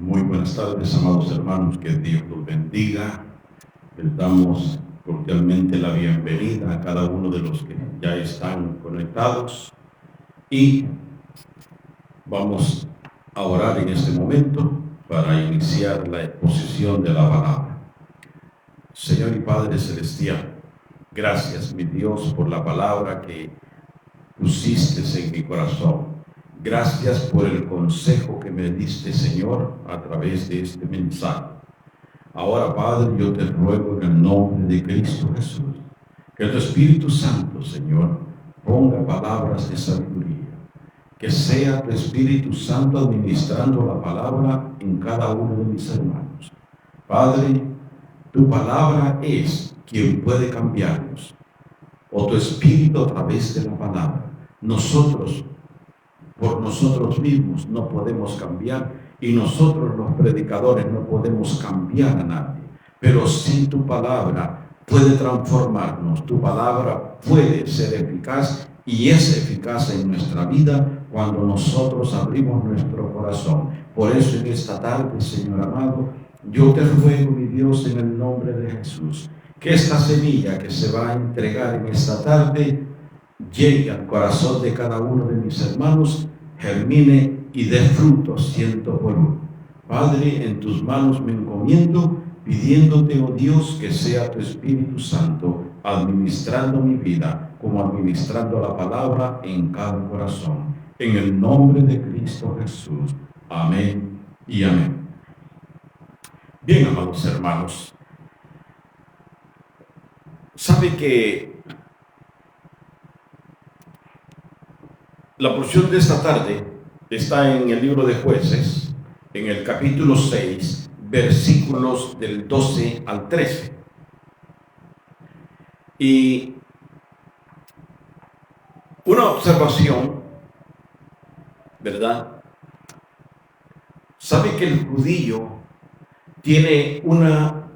Muy buenas tardes, amados hermanos, que Dios los bendiga. Les damos cordialmente la bienvenida a cada uno de los que ya están conectados y vamos a orar en este momento para iniciar la exposición de la palabra. Señor y Padre Celestial, gracias, mi Dios, por la palabra que pusiste en mi corazón. Gracias por el consejo que me diste, Señor, a través de este mensaje. Ahora, Padre, yo te ruego en el nombre de Cristo Jesús, que tu Espíritu Santo, Señor, ponga palabras de sabiduría, que sea tu Espíritu Santo administrando la palabra en cada uno de mis hermanos. Padre, tu palabra es quien puede cambiarnos, o tu Espíritu a través de la palabra. Nosotros, por nosotros mismos, no podemos cambiar, y nosotros los predicadores no podemos cambiar a nadie, pero sí tu palabra puede transformarnos. Tu palabra puede ser eficaz y es eficaz en nuestra vida cuando nosotros abrimos nuestro corazón. Por eso en esta tarde, Señor amado, yo te ruego, mi Dios, en el nombre de Jesús, que esta semilla que se va a entregar en esta tarde llegue al corazón de cada uno de mis hermanos, germine y dé frutos 100%. Padre, en tus manos me encomiendo, pidiéndote, oh Dios, que sea tu Espíritu Santo administrando mi vida, como administrando la palabra en cada corazón. En el nombre de Cristo Jesús. Amén y amén. Bien, amados hermanos, sabe que la porción de esta tarde está en el libro de Jueces, en el capítulo 6, versículos del 12 al 13. Y una observación, ¿verdad? Sabe que el judío tiene una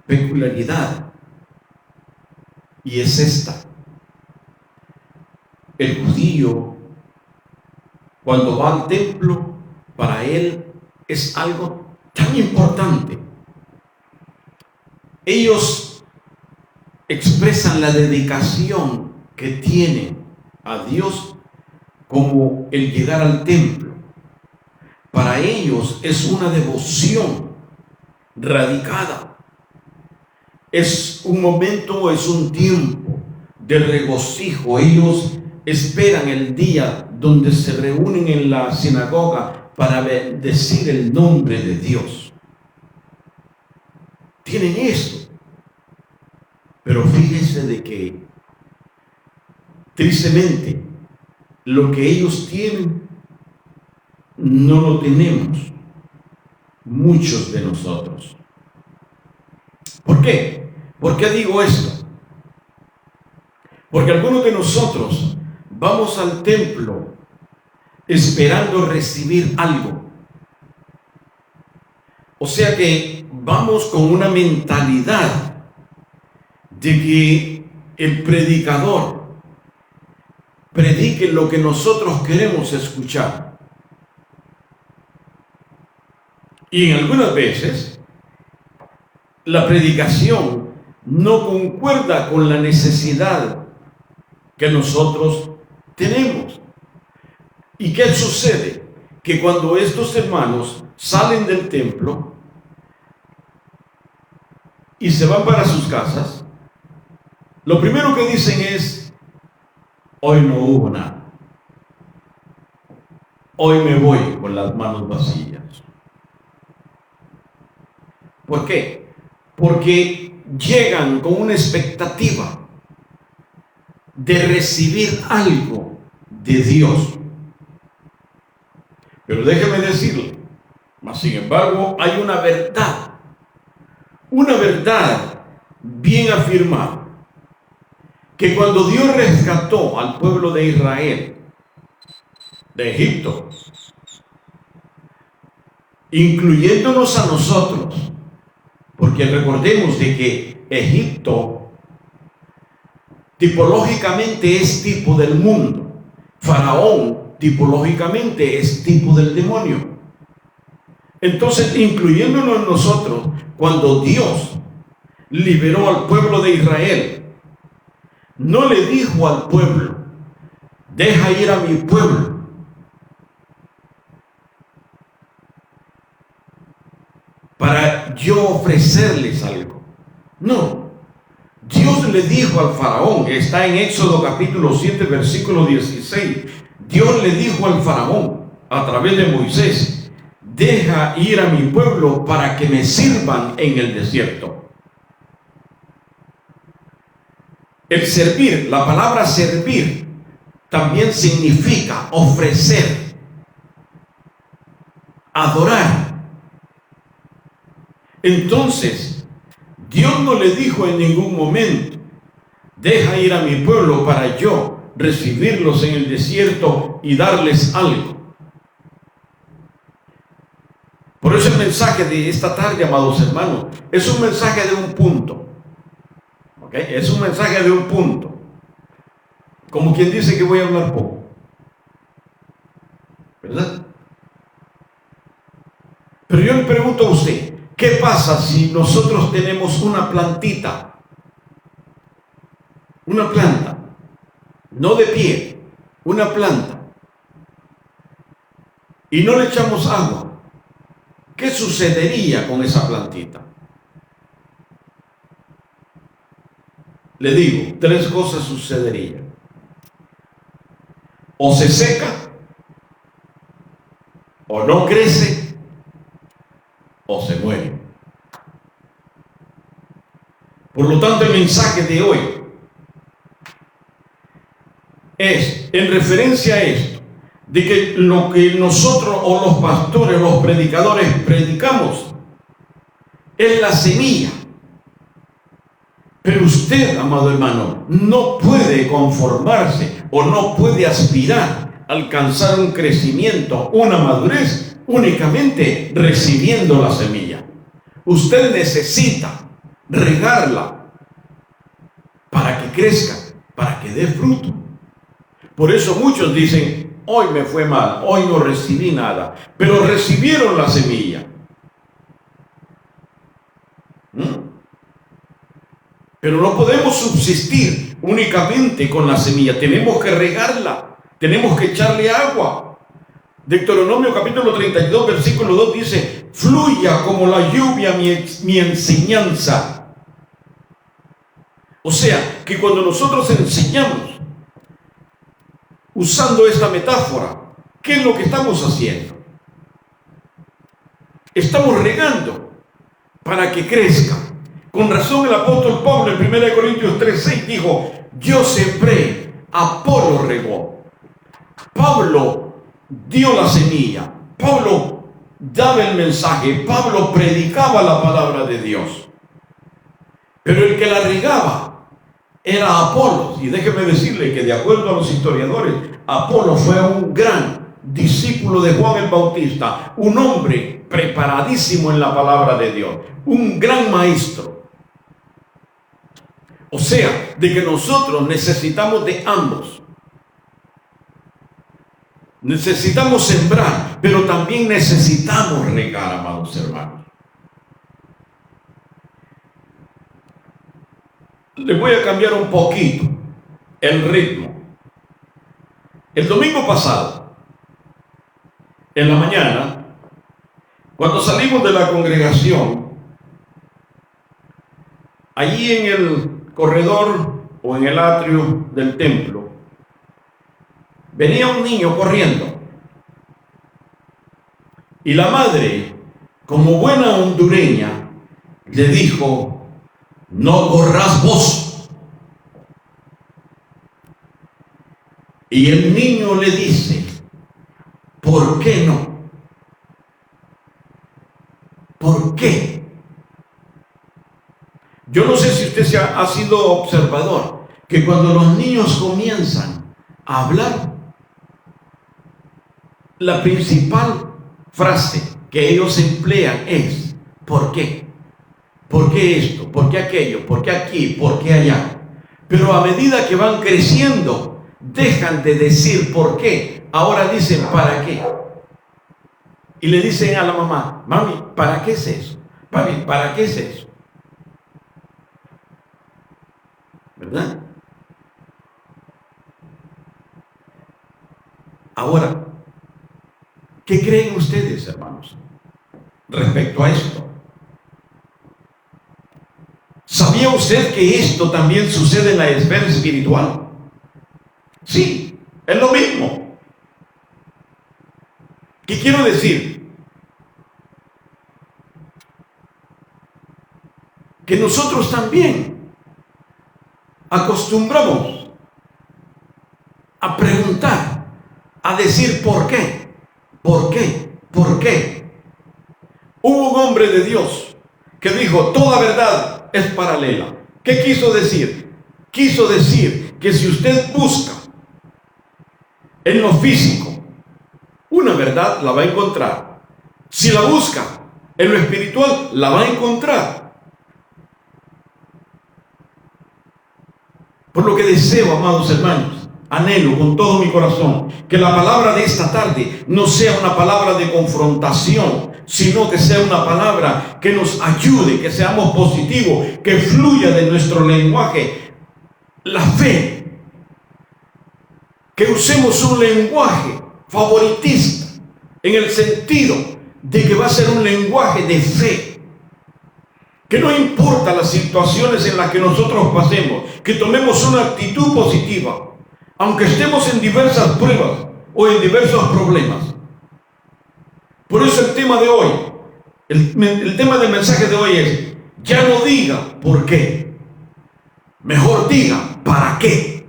peculiaridad, y es esta. El judío, cuando va al templo, para él es algo tan importante. Ellos expresan la dedicación que tienen a Dios como el llegar al templo. Para ellos es una devoción radicada. Es un momento, es un tiempo de regocijo. Ellos esperan el día donde se reúnen en la sinagoga para bendecir el nombre de Dios. Tienen eso. Pero fíjense de que, tristemente, lo que ellos tienen no lo tenemos muchos de nosotros. ¿Por qué? ¿Por qué digo esto? Porque algunos de nosotros vamos al templo esperando recibir algo. O sea que vamos con una mentalidad de que el predicador predique lo que nosotros queremos escuchar. Y en algunas veces la predicación no concuerda con la necesidad que nosotros tenemos. ¿Y qué sucede? Que cuando estos hermanos salen del templo y se van para sus casas, lo primero que dicen es: hoy no hubo nada. Hoy me voy con las manos vacías. ¿Por qué? Porque llegan con una expectativa de recibir algo de Dios. Pero déjeme decirle, mas sin embargo hay una verdad bien afirmada, que cuando Dios rescató al pueblo de Israel de Egipto, incluyéndonos a nosotros, porque recordemos de que Egipto tipológicamente es tipo del mundo, Faraón tipológicamente es tipo del demonio. Entonces, incluyéndonos nosotros, cuando Dios liberó al pueblo de Israel, no le dijo al pueblo: deja ir a mi pueblo para yo ofrecerles algo. No, Dios le dijo al faraón, está en Éxodo capítulo 7, versículo 16, Dios le dijo al faraón a través de Moisés: deja ir a mi pueblo para que me sirvan en el desierto. El servir, la palabra servir, también significa ofrecer, adorar. Entonces, Dios no le dijo en ningún momento: deja ir a mi pueblo para yo recibirlos en el desierto y darles algo. Por eso el mensaje de esta tarde, amados hermanos, es un mensaje de un punto. ¿Okay? Es un mensaje de un punto. Como quien dice que voy a hablar poco, ¿verdad? Pero yo le pregunto a usted: ¿qué pasa si nosotros tenemos una plantita? Una planta, no de pie, una planta, y no le echamos agua. ¿Qué sucedería con esa plantita? Le digo, 3 cosas sucederían: o se seca, o no crece, o se muere. Por lo tanto, el mensaje de hoy es en referencia a esto, de que lo que nosotros o los pastores, los predicadores predicamos es la semilla. Pero usted, amado hermano, no puede conformarse o no puede aspirar a alcanzar un crecimiento, una madurez, únicamente recibiendo la semilla. Usted necesita regarla para que crezca, para que dé fruto. Por eso muchos dicen: hoy me fue mal, hoy no recibí nada, pero recibieron la semilla. Pero no podemos subsistir únicamente con la semilla. Tenemos que regarla, tenemos que echarle agua. Deuteronomio capítulo 32, versículo 2 dice: fluya como la lluvia mi enseñanza. O sea, que cuando nosotros enseñamos, usando esta metáfora, ¿qué es lo que estamos haciendo? Estamos regando para que crezca. Con razón el apóstol Pablo en 1 Corintios 3:6 dijo: yo sembré, Apolo regó. Pablo dio la semilla, Pablo daba el mensaje, Pablo predicaba la palabra de Dios. Pero el que la regaba era Apolo. Y déjeme decirle que, de acuerdo a los historiadores, Apolo fue un gran discípulo de Juan el Bautista, un hombre preparadísimo en la palabra de Dios, un gran maestro. O sea, de que nosotros necesitamos de ambos. Necesitamos sembrar, pero también necesitamos regar, amados hermanos. Les voy a cambiar un poquito el ritmo. El domingo pasado, en la mañana, cuando salimos de la congregación, allí en el corredor o en el atrio del templo, venía un niño corriendo. Y la madre, como buena hondureña, le dijo: no corras vos. Y el niño le dice: ¿por qué no? ¿Por qué? Yo no sé si usted ha sido observador, que cuando los niños comienzan a hablar, la principal frase que ellos emplean es: ¿por qué? ¿Por qué esto? ¿Por qué aquello? ¿Por qué aquí? ¿Por qué allá? Pero a medida que van creciendo, dejan de decir por qué. Ahora dicen ¿para qué? y le dicen a la mamá: mami, ¿para qué es eso? Papi, ¿para qué es eso? ¿Verdad? Ahora, ¿qué creen ustedes, hermanos, respecto a esto? ¿Sabía usted que esto también sucede en la esfera espiritual? Sí, es lo mismo. ¿Qué quiero decir? Que nosotros también acostumbramos a preguntar, a decir ¿por qué? ¿Por qué? ¿Por qué? Hubo un hombre de Dios que dijo: toda verdad es paralela. ¿Qué quiso decir? Quiso decir que si usted busca en lo físico una verdad, la va a encontrar. Si la busca en lo espiritual, la va a encontrar. Por lo que deseo, amados hermanos, anhelo con todo mi corazón que la palabra de esta tarde no sea una palabra de confrontación, sino que sea una palabra que nos ayude, que seamos positivos, que fluya de nuestro lenguaje la fe, que usemos un lenguaje favoritista en el sentido de que va a ser un lenguaje de fe. Que no importa las situaciones en las que nosotros pasemos, que tomemos una actitud positiva, aunque estemos en diversas pruebas o en diversos problemas. Por eso el tema de hoy, el tema del mensaje de hoy es: ya no diga por qué, mejor diga para qué.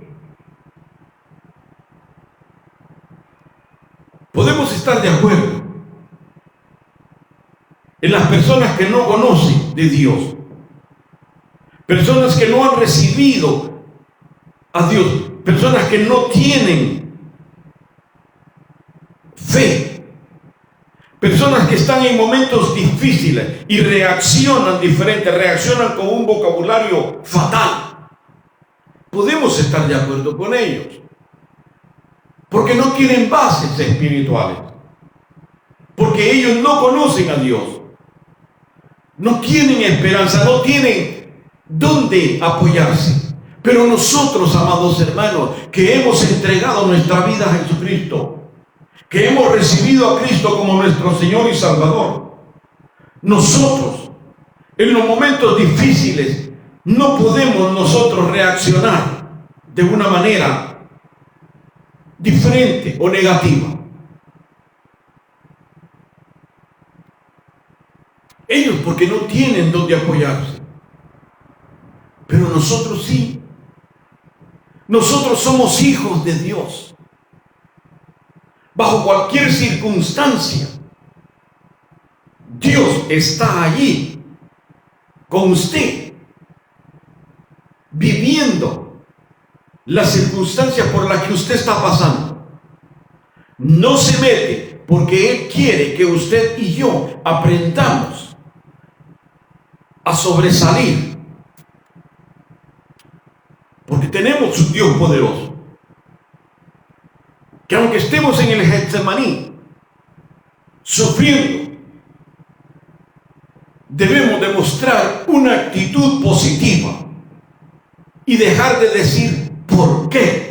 Podemos estar de acuerdo en las personas que no conocen de Dios, personas que no han recibido a Dios, personas que no tienen fe, personas que están en momentos difíciles y reaccionan diferente, reaccionan con un vocabulario fatal. Podemos estar de acuerdo con ellos, porque no tienen bases espirituales, porque ellos no conocen a Dios. No tienen esperanza, no tienen dónde apoyarse. Pero nosotros, amados hermanos, que hemos entregado nuestra vida a Jesucristo, que hemos recibido a Cristo como nuestro Señor y Salvador, nosotros, en los momentos difíciles, no podemos nosotros reaccionar de una manera diferente o negativa. Ellos porque no tienen dónde apoyarse. Pero nosotros sí. Nosotros somos hijos de Dios. Bajo cualquier circunstancia, Dios está allí con usted, viviendo las circunstancias por las que usted está pasando. No se mete porque Él quiere que usted y yo aprendamos a sobresalir, porque tenemos un Dios poderoso, que aunque estemos en el Getsemaní sufriendo, debemos demostrar una actitud positiva y dejar de decir ¿por qué?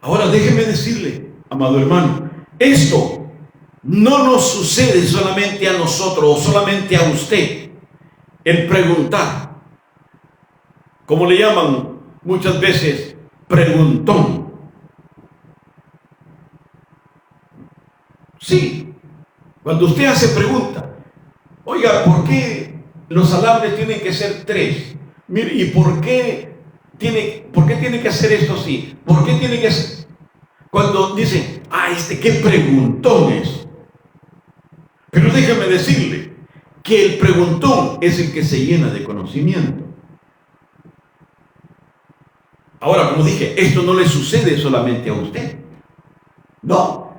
Ahora déjeme decirle, amado hermano, esto no nos sucede solamente a nosotros o solamente a usted. El preguntar, como le llaman muchas veces, preguntón. Sí, cuando usted hace pregunta, oiga, ¿por qué los alambres tienen que ser 3? Mire, ¿y por qué tiene que hacer esto así? ¿Por qué tiene que ser? Cuando dicen, qué preguntón es. Pero déjeme decirle que el preguntón es el que se llena de conocimiento. Ahora, como dije, esto no le sucede solamente a usted. No,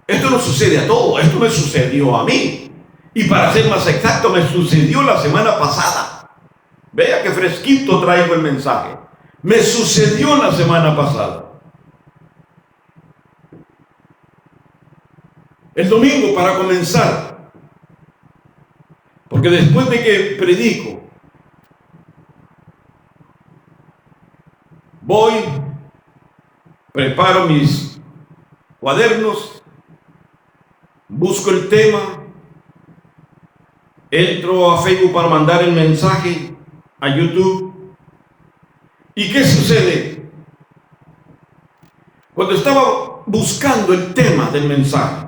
esto no sucede a todos, esto me sucedió a mí. Y para ser más exacto, me sucedió la semana pasada. Vea que fresquito traigo el mensaje. Me sucedió la semana pasada. El domingo, para comenzar, porque después de que predico, voy, preparo mis cuadernos, busco el tema, entro a Facebook para mandar el mensaje, a YouTube. ¿Y qué sucede? Cuando estaba buscando el tema del mensaje,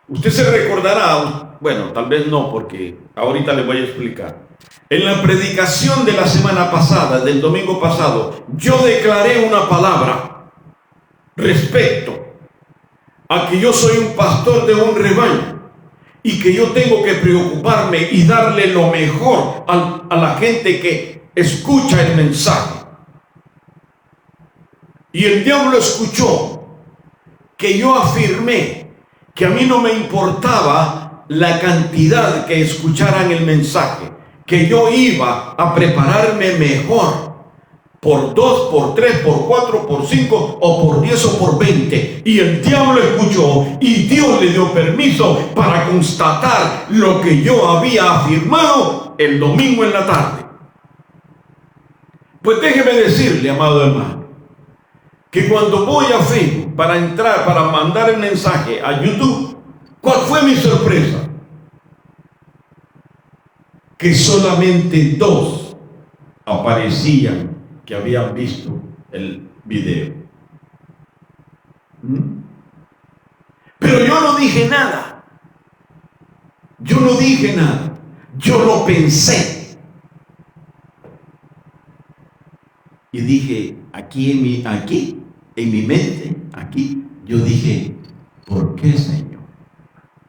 usted se recordará, bueno, tal vez no, porque ahorita le voy a explicar. En la predicación de la semana pasada, del domingo pasado, yo declaré una palabra respecto a que yo soy un pastor de un rebaño y que yo tengo que preocuparme y darle lo mejor a la gente que escucha el mensaje. Y el diablo escuchó que yo afirmé que a mí no me importaba la cantidad que escucharan el mensaje, que yo iba a prepararme mejor, por 2, por 3, por 4, por 5, o por 10 o por 20. Y el diablo escuchó y Dios le dio permiso para constatar lo que yo había afirmado el domingo en la tarde. Pues déjeme decirle, amado hermano, que cuando voy a Facebook para entrar, para mandar el mensaje a YouTube, ¿cuál fue mi sorpresa? Que solamente 2 aparecían que habían visto el video. Pero yo no dije nada. Yo no dije nada. Yo lo pensé. Y dije, aquí en mi mente, yo dije, ¿por qué, Señor?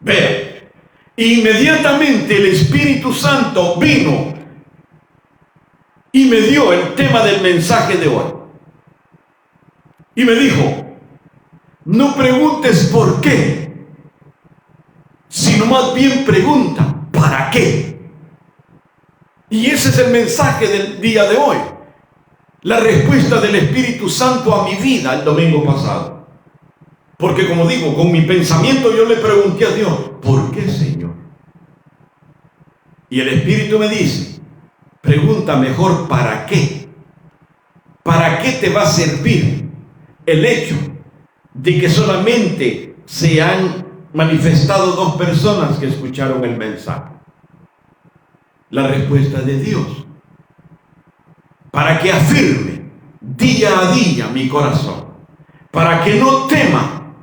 Vea, inmediatamente el Espíritu Santo vino y me dio el tema del mensaje de hoy. Y me dijo, no preguntes por qué, sino más bien pregunta, ¿para qué? Y ese es el mensaje del día de hoy. La respuesta del Espíritu Santo a mi vida el domingo pasado. Porque como digo, con mi pensamiento yo le pregunté a Dios, ¿por qué, Señor? Y el Espíritu me dice, pregunta mejor, ¿para qué? ¿Para qué te va a servir el hecho de que solamente se han manifestado 2 personas que escucharon el mensaje? La respuesta de Dios. Para que afirme día a día mi corazón, para que no tema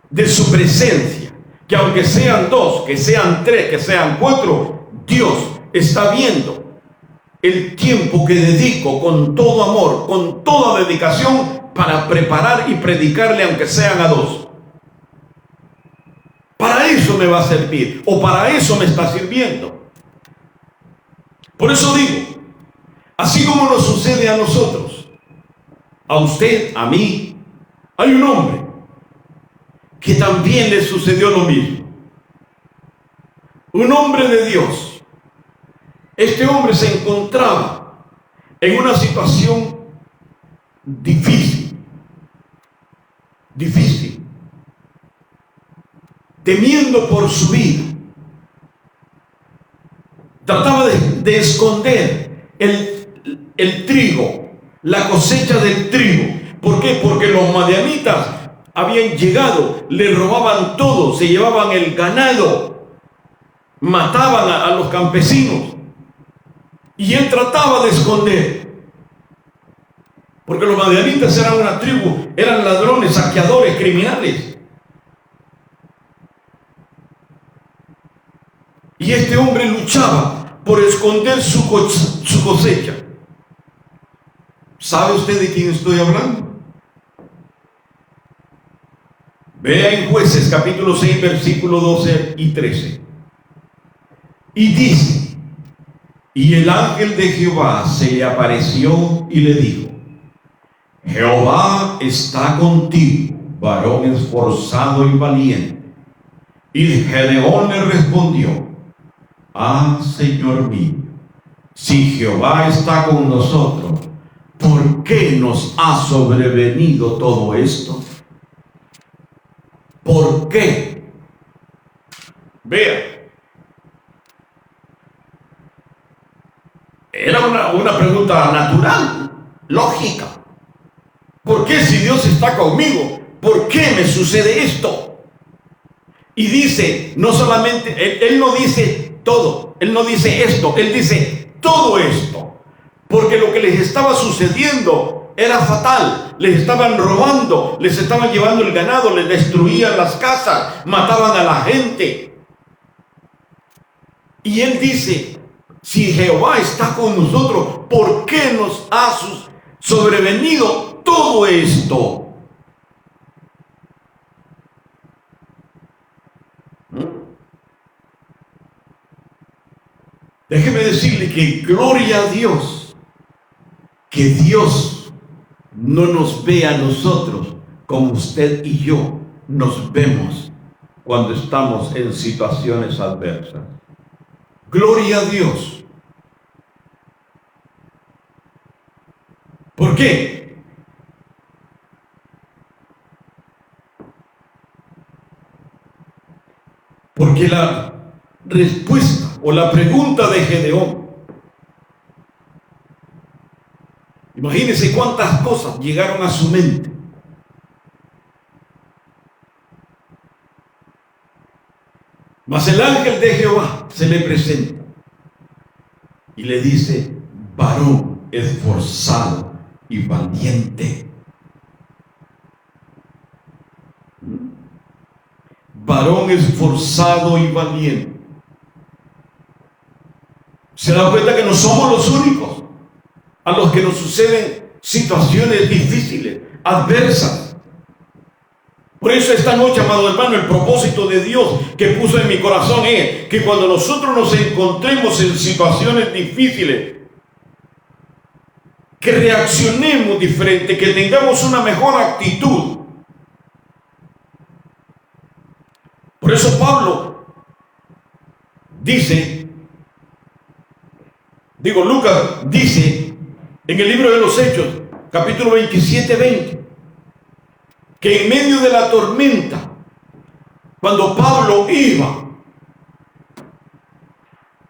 de su presencia, que aunque sean 2, que sean 3, que sean 4, Dios está viendo el tiempo que dedico con todo amor, con toda dedicación para preparar y predicarle aunque sean a 2. Para eso me va a servir, o para eso me está sirviendo. Por eso digo, así como nos sucede a nosotros, a usted, a mí, hay un hombre que también le sucedió lo mismo. Un hombre de Dios. Este hombre se encontraba en una situación difícil, temiendo por su vida. Trataba de esconder el trigo, la cosecha del trigo. ¿Por qué? Porque los madianitas habían llegado, le robaban todo, se llevaban el ganado, mataban a los campesinos. Y él trataba de esconder. Porque los madianitas eran una tribu, eran ladrones, saqueadores, criminales. Y este hombre luchaba por esconder su cosecha. ¿Sabe usted de quién estoy hablando? Vea en Jueces capítulo 6, versículos 12 y 13. Y dice, y el ángel de Jehová se le apareció y le dijo, Jehová está contigo, varón esforzado y valiente. Y Gedeón le respondió, Ah, Señor mío, si Jehová está con nosotros, ¿por qué nos ha sobrevenido todo esto? ¿Por qué? Vea, era una pregunta natural, lógica. ¿Por qué si Dios está conmigo? ¿Por qué me sucede esto? Y dice, no solamente, él no dice todo, él no dice esto, él dice todo esto. Porque lo que les estaba sucediendo era fatal. Les estaban robando, les estaban llevando el ganado, les destruían las casas, mataban a la gente. Y él dice, si Jehová está con nosotros, ¿por qué nos ha sobrevenido todo esto? Déjeme decirle que gloria a Dios, que Dios no nos ve a nosotros como usted y yo nos vemos cuando estamos en situaciones adversas. Gloria a Dios. ¿Por qué? Porque la respuesta o la pregunta de Gedeón, imagínense cuántas cosas llegaron a su mente. Mas el ángel de Jehová se le presenta y le dice, varón esforzado y valiente. Varón esforzado y valiente. Se da cuenta que no somos los únicos a los que nos suceden situaciones difíciles, adversas. Por eso esta noche, amado hermano, el propósito de Dios que puso en mi corazón es que cuando nosotros nos encontremos en situaciones difíciles, que reaccionemos diferente, que tengamos una mejor actitud. Por eso Pablo dice, Lucas dice en el libro de los Hechos, capítulo 27-20, que en medio de la tormenta, cuando Pablo iba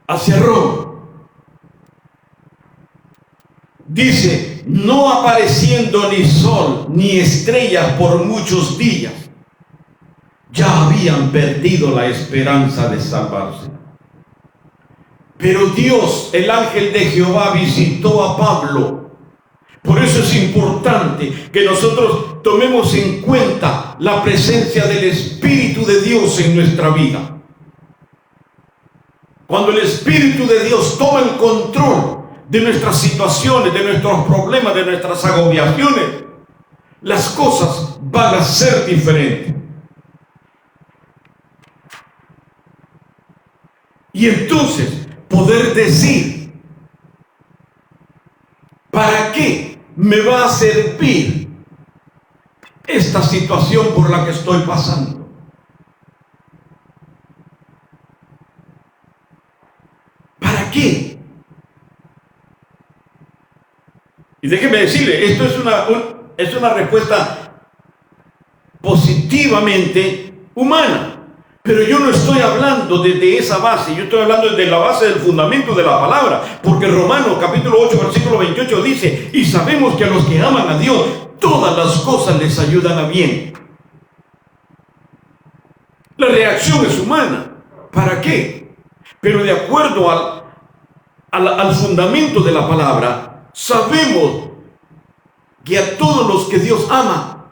hacia Roma, dice, no apareciendo ni sol ni estrellas por muchos días, ya habían perdido la esperanza de salvarse. Pero Dios, el ángel de Jehová, visitó a Pablo. Por eso es importante que nosotros tomemos en cuenta la presencia del Espíritu de Dios en nuestra vida. Cuando el Espíritu de Dios toma el control de nuestras situaciones, de nuestros problemas, de nuestras agobiaciones, las cosas van a ser diferentes. Y entonces poder decir, ¿para qué me va a servir esta situación por la que estoy pasando? ¿Para qué? Y déjeme decirle, esto es una respuesta positivamente humana. Pero yo no estoy hablando desde esa base, yo estoy hablando desde la base del fundamento de la palabra. Porque Romanos capítulo 8, versículo 28 dice, y sabemos que a los que aman a Dios, todas las cosas les ayudan a bien. La reacción es humana. ¿Para qué? Pero de acuerdo al fundamento de la palabra, sabemos que a todos los que Dios ama,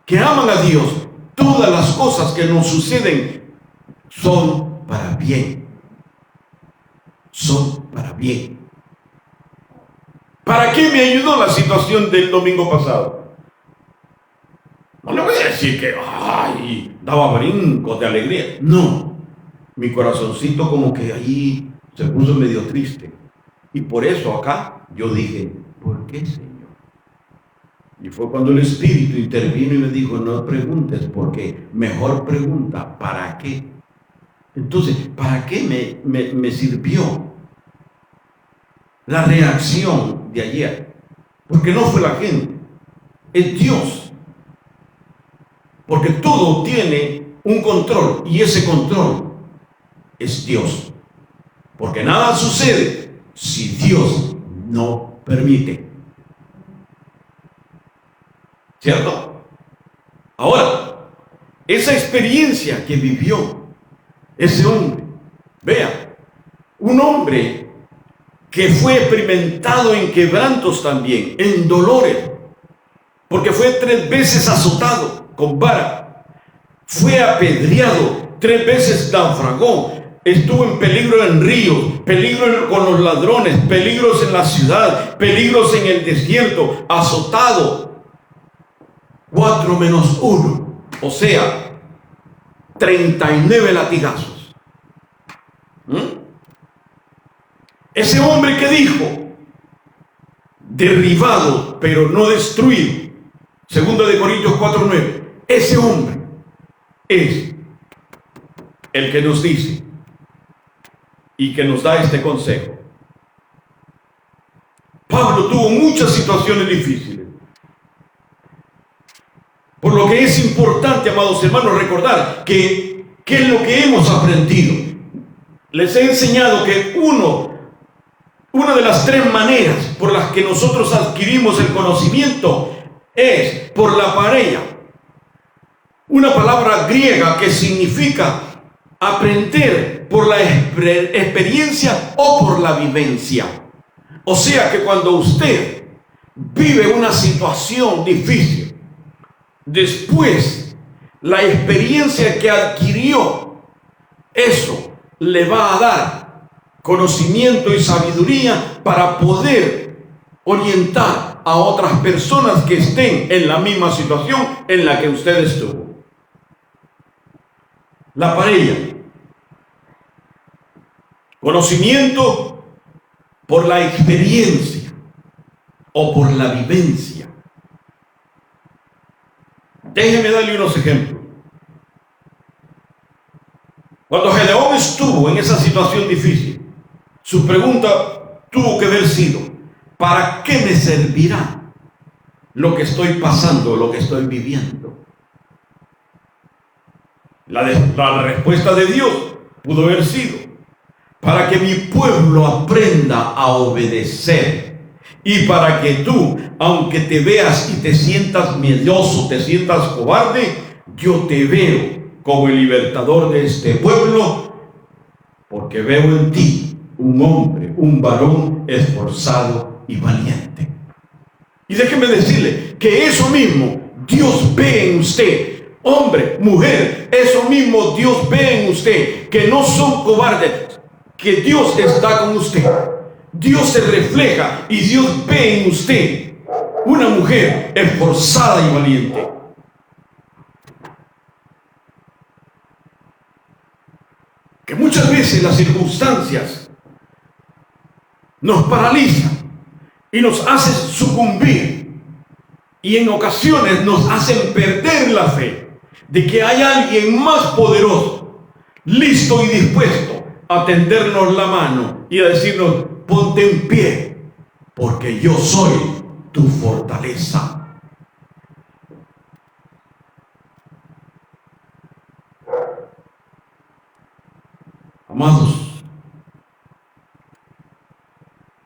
que aman a Dios, todas las cosas que nos suceden son para bien. Son para bien. ¿Para qué me ayudó la situación del domingo pasado? No le voy a decir que daba brincos de alegría. No, mi corazoncito como que allí se puso medio triste. Y por eso acá yo dije, ¿por qué, Señor? Y fue cuando el Espíritu intervino y me dijo, no preguntes por qué, mejor pregunta, ¿para qué? Entonces, ¿para qué me sirvió la reacción de ayer? Porque no fue la gente, es Dios. Porque todo tiene un control y ese control es Dios. Porque nada sucede si Dios no permite. ¿Cierto? Ahora, esa experiencia que vivió ese hombre, vea, un hombre que fue experimentado en quebrantos también, en dolores, porque fue 3 veces azotado con vara, fue apedreado, 3 veces naufragó, estuvo en peligro en ríos, peligro con los ladrones, peligros en la ciudad, peligros en el desierto, azotado, 4 menos 1, o sea, 39 latigazos. Ese hombre que dijo, derribado pero no destruido, 2 Corintios 4:9, ese hombre es el que nos dice y que nos da este consejo. Pablo tuvo muchas situaciones difíciles, por lo que es importante, amados hermanos, recordar que ¿qué es lo que hemos aprendido? Les he enseñado que una de las 3 maneras por las que nosotros adquirimos el conocimiento es por la parella, una palabra griega que significa aprender por la experiencia o por la vivencia. O sea que cuando usted vive una situación difícil, después la experiencia que adquirió, eso le va a dar conocimiento y sabiduría para poder orientar a otras personas que estén en la misma situación en la que usted estuvo. La parella, conocimiento por la experiencia o por la vivencia. Déjeme darle unos ejemplos. Cuando Gedeón estuvo en esa situación difícil, su pregunta tuvo que haber sido: ¿para qué me servirá lo que estoy pasando, lo que estoy viviendo? La respuesta de Dios pudo haber sido: para que mi pueblo aprenda a obedecer, y para que tú, aunque te veas y te sientas miedoso, te sientas cobarde, yo te veo como el libertador de este pueblo, porque veo en ti un hombre, un varón esforzado y valiente. Y déjeme decirle que eso mismo Dios ve en usted, hombre, mujer, eso mismo Dios ve en usted, que no son cobardes, que Dios está con usted. Dios se refleja y Dios ve en usted una mujer esforzada y valiente. Que muchas veces las circunstancias nos paralizan y nos hacen sucumbir, y en ocasiones nos hacen perder la fe de que hay alguien más poderoso, listo y dispuesto a tendernos la mano y a decirnos: ponte en pie, porque yo soy tu fortaleza. Amados,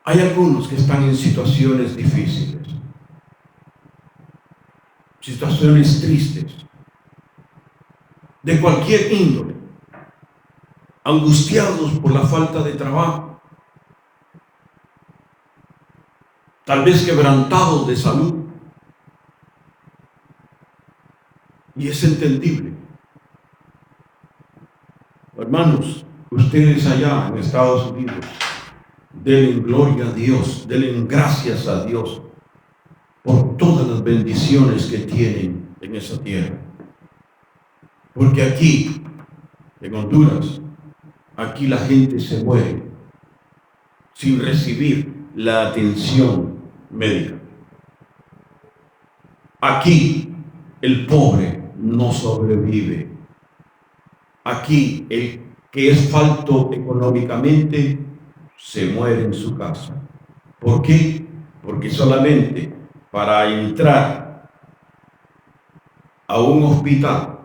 hay algunos que están en situaciones difíciles, situaciones tristes, de cualquier índole, angustiados por la falta de trabajo, tal vez quebrantados de salud. Y es entendible. Hermanos, ustedes allá en Estados Unidos, denle gloria a Dios, denle gracias a Dios por todas las bendiciones que tienen en esa tierra. Porque aquí, en Honduras, aquí la gente se muere sin recibir la atención médica. Aquí el pobre no sobrevive. Aquí el que es falto económicamente, se muere en su casa. ¿Por qué? Porque solamente para entrar a un hospital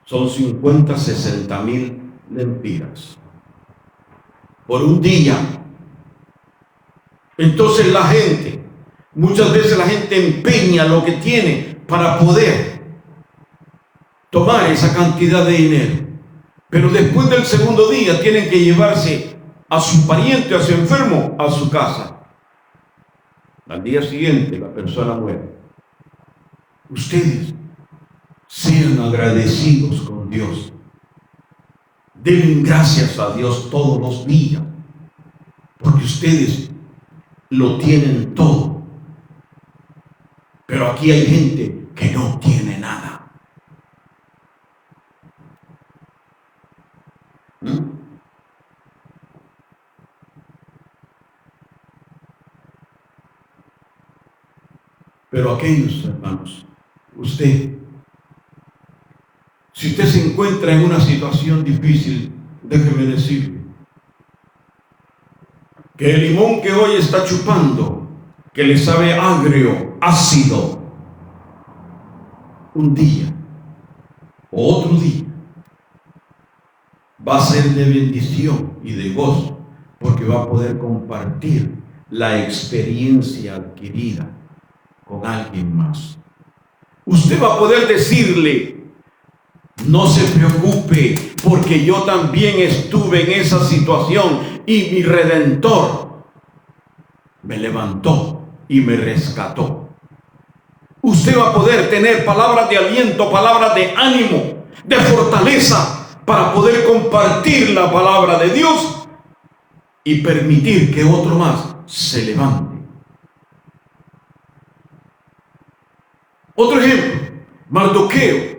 son 50, 60 mil lempiras por un día. Entonces muchas veces la gente empeña lo que tiene para poder tomar esa cantidad de dinero. Pero después del segundo día tienen que llevarse a su pariente, a su enfermo, a su casa. Al día siguiente la persona muere. Ustedes sean agradecidos con Dios. Den gracias a Dios todos los días, porque ustedes lo tienen todo. Pero aquí hay gente que no tiene nada. Pero aquellos hermanos, si usted se encuentra en una situación difícil, déjeme decirle que el limón que hoy está chupando, que le sabe agrio, ácido, un día o otro día va a ser de bendición y de gozo, porque va a poder compartir la experiencia adquirida con alguien más. Usted va a poder decirle: no se preocupe, porque yo también estuve en esa situación y mi Redentor me levantó y me rescató. Usted va a poder tener palabras de aliento, palabras de ánimo, de fortaleza, para poder compartir la palabra de Dios y permitir que otro más se levante. Otro ejemplo, Mardoqueo,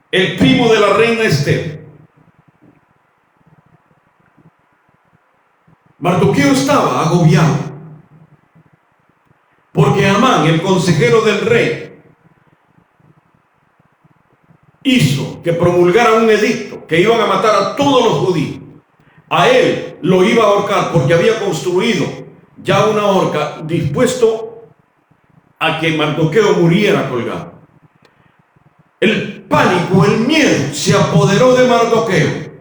el primo de la reina Esther. Mardoqueo estaba agobiado porque Amán, el consejero del rey, hizo que promulgara un edicto que iban a matar a todos los judíos. A él lo iba a ahorcar porque había construido ya una horca dispuesto a que Mardoqueo muriera colgado. El pánico, el miedo se apoderó de Mardoqueo.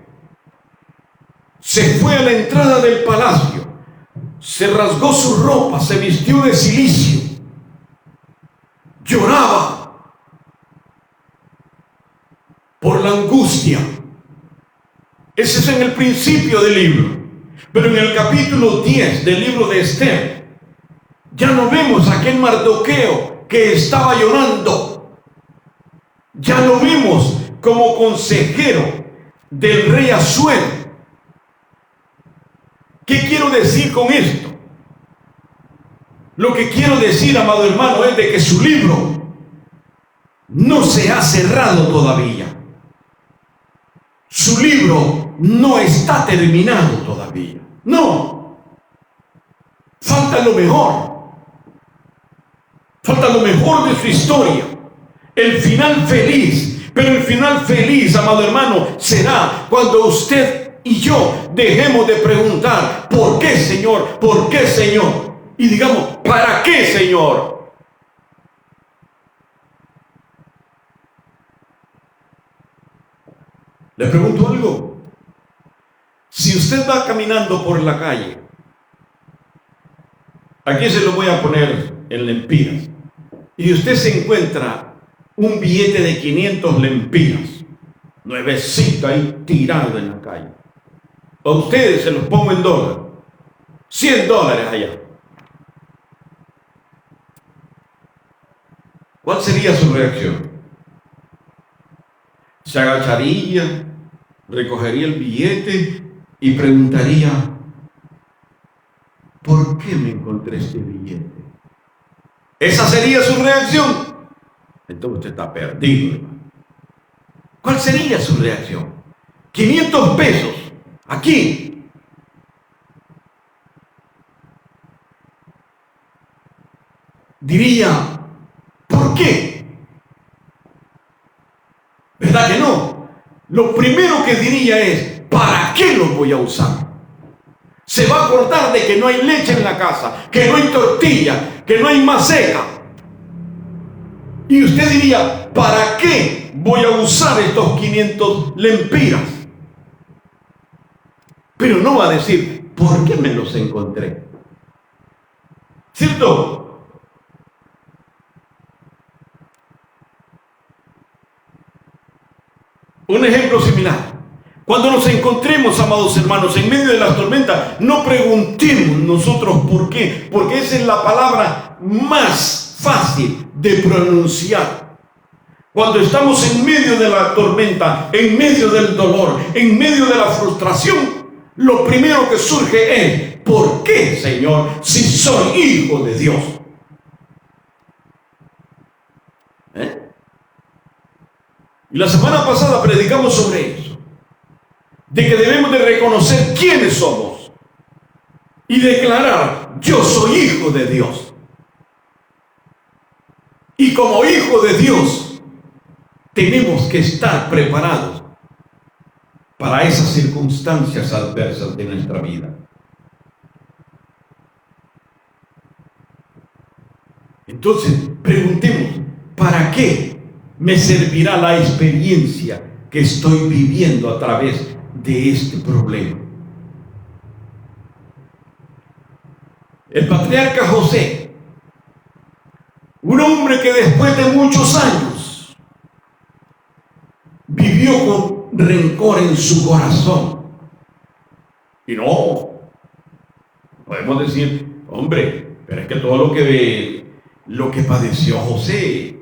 Se fue a la entrada del palacio, se rasgó su ropa, se vistió de cilicio, lloraba por la angustia. Ese es en el principio del libro. Pero en el capítulo 10 del libro de Esther, ya no vemos a aquel Mardoqueo que estaba llorando. Ya lo vimos como consejero del rey Asuero. ¿Qué quiero decir con esto? Lo que quiero decir, amado hermano, es de que su libro no se ha cerrado todavía. Su libro no está terminado todavía. No. Falta lo mejor. Falta lo mejor de su historia. El final feliz. Pero el final feliz, amado hermano, será cuando usted y yo dejemos de preguntar: ¿por qué, Señor? ¿Por qué, Señor? Y digamos: ¿para qué, Señor? Le pregunto algo. Si usted va caminando por la calle, aquí se lo voy a poner en lempiras, y usted se encuentra un billete de 500 lempiras, nuevecito ahí tirado en la calle. A ustedes se los pongo en dólares, $100 allá. ¿Cuál sería su reacción? Se agacharía, recogería el billete y preguntaría: ¿por qué me encontré este billete? ¿Esa sería su reacción? Entonces usted está perdido, hermano. ¿Cuál sería su reacción? 500 pesos, aquí. Diría: ¿por qué? ¿Verdad que no? lo primero que diría es: ¿para qué los voy a usar? Se va a acordar de que no hay leche en la casa, que no hay tortilla, que no hay maseca. Y usted diría: ¿para qué voy a usar estos 500 lempiras? Pero no va a decir: ¿por qué me los encontré? ¿Cierto? Un ejemplo similar. Cuando nos encontremos, amados hermanos, en medio de las tormentas, no preguntemos nosotros por qué, porque esa es la palabra más fácil de pronunciar. Cuando estamos en medio de la tormenta, en medio del dolor, en medio de la frustración, lo primero que surge es: ¿por qué, Señor, si soy hijo de Dios? Y la semana pasada predicamos sobre eso, de que debemos de reconocer quiénes somos y declarar: yo soy hijo de Dios. Y como hijo de Dios tenemos que estar preparados para esas circunstancias adversas de nuestra vida. Entonces, preguntemos: ¿para qué me servirá la experiencia que estoy viviendo a través de este problema? El patriarca José, un hombre que después de muchos años vivió con rencor en su corazón. Y no podemos decir: hombre, pero es que todo lo que padeció José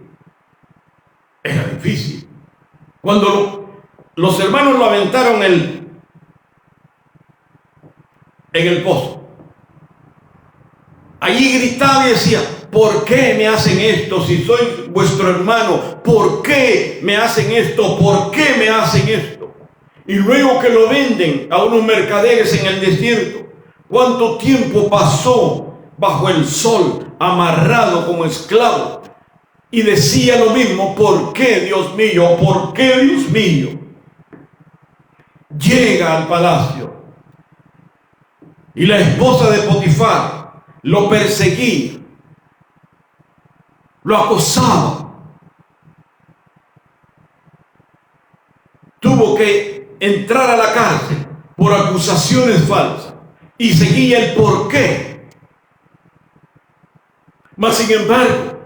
era difícil. Cuando los hermanos lo aventaron en el pozo, allí gritaba y decía: ¿por qué me hacen esto si soy vuestro hermano? ¿Por qué me hacen esto? ¿Por qué me hacen esto? Y luego que lo venden a unos mercaderes en el desierto, ¿cuánto tiempo pasó bajo el sol, amarrado como esclavo? Y decía lo mismo: ¿por qué, Dios mío? ¿Por qué, Dios mío? Llega al palacio y la esposa de Potifar lo perseguía, lo acosaba. Tuvo que entrar a la cárcel por acusaciones falsas y seguía el por qué. Mas sin embargo,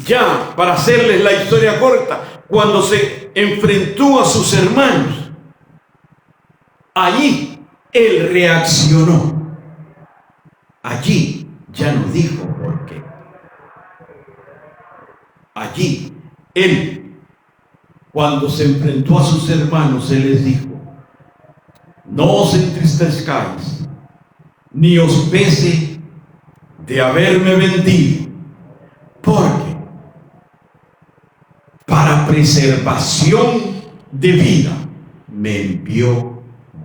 ya para hacerles la historia corta, cuando se enfrentó a sus hermanos, allí él reaccionó. Allí ya no dijo por qué. Allí él, cuando se enfrentó a sus hermanos, él les dijo: no os entristezcáis, ni os pese de haberme vendido, porque para preservación de vida me envió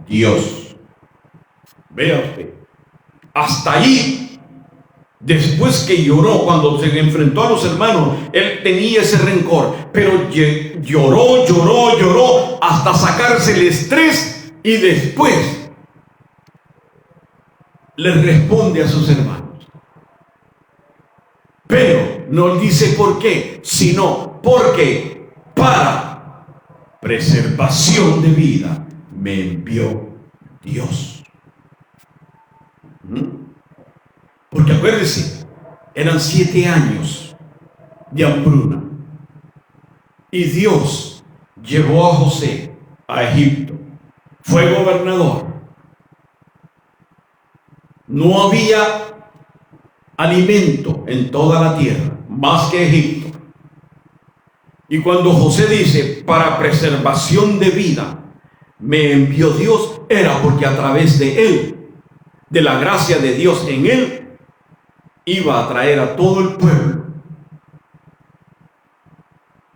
Dios. Vea usted, hasta ahí, después que lloró, cuando se enfrentó a los hermanos, él tenía ese rencor, pero lloró hasta sacarse el estrés, y después le responde a sus hermanos. Pero no dice por qué, sino porque para preservación de vida me envió Dios. Porque acuérdense, eran 7 años de hambruna y Dios llevó a José a Egipto. Fue gobernador. No había alimento en toda la tierra, más que Egipto. Y cuando José dice: para preservación de vida me envió Dios, era porque a través de él, de la gracia de Dios en él, iba a traer a todo el pueblo,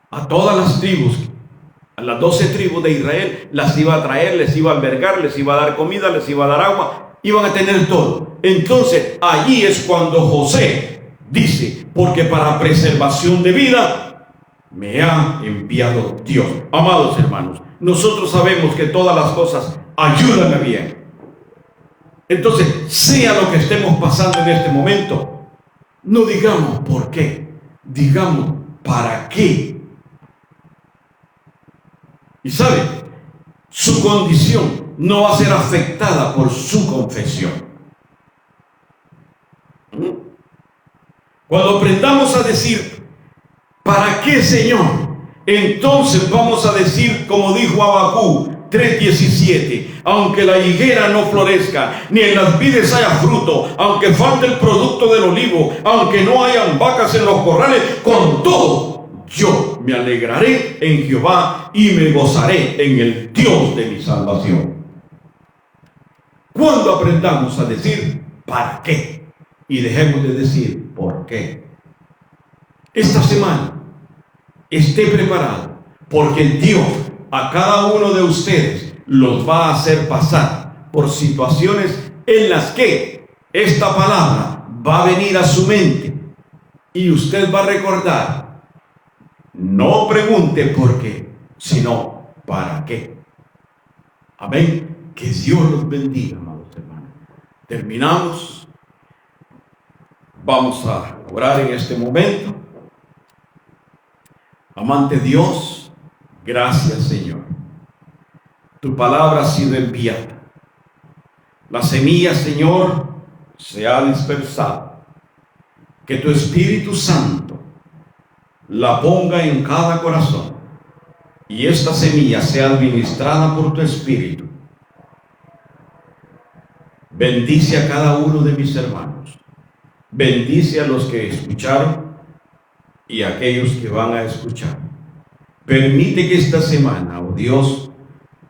a todas las tribus, a las 12 tribus de Israel, las iba a traer, les iba a albergar, les iba a dar comida, les iba a dar agua, iban a tener todo. Entonces allí es cuando José dice: porque para preservación de vida me ha enviado Dios. Amados hermanos, nosotros sabemos que todas las cosas ayudan a bien. Entonces, sea lo que estemos pasando en este momento, no digamos por qué, digamos para qué. Y sabe, su condición no va a ser afectada por su confesión. Cuando aprendamos a decir, ¿para qué, Señor? Entonces vamos a decir, como dijo Habacuc 3:17, aunque la higuera no florezca, ni en las vides haya fruto, aunque falte el producto del olivo, aunque no hayan vacas en los corrales, con todo yo me alegraré en Jehová y me gozaré en el Dios de mi salvación. Cuando aprendamos a decir ¿para qué? Y dejemos de decir ¿por qué? Esta semana esté preparado, porque Dios a cada uno de ustedes los va a hacer pasar por situaciones en las que esta palabra va a venir a su mente y usted va a recordar. No pregunte por qué, sino para qué. Amén. Que Dios los bendiga, amados hermanos. Terminamos. Vamos a orar en este momento. Amante Dios, gracias, Señor. Tu palabra ha sido enviada. La semilla, Señor, se ha dispersado. Que tu Espíritu Santo la ponga en cada corazón y esta semilla sea administrada por tu Espíritu. Bendice a cada uno de mis hermanos. Bendice a los que escucharon y a aquellos que van a escuchar. Permite que esta semana, oh Dios,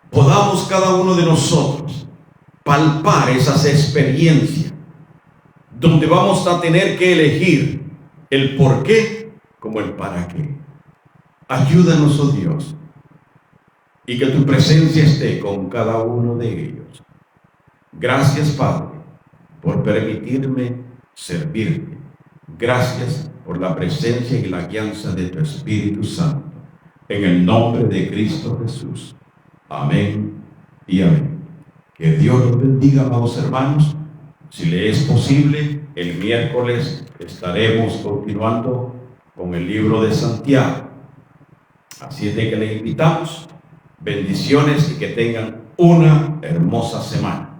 podamos cada uno de nosotros palpar esas experiencias donde vamos a tener que elegir el por qué como el para qué. Ayúdanos, oh Dios, y que tu presencia esté con cada uno de ellos. Gracias, Padre, por permitirme servirte. Gracias por la presencia y la guianza de tu Espíritu Santo. En el nombre de Cristo Jesús. Amén y amén. Que Dios los bendiga, amados hermanos. Si le es posible, el miércoles estaremos continuando con el libro de Santiago. Así es de que le invitamos. Bendiciones y que tengan una hermosa semana.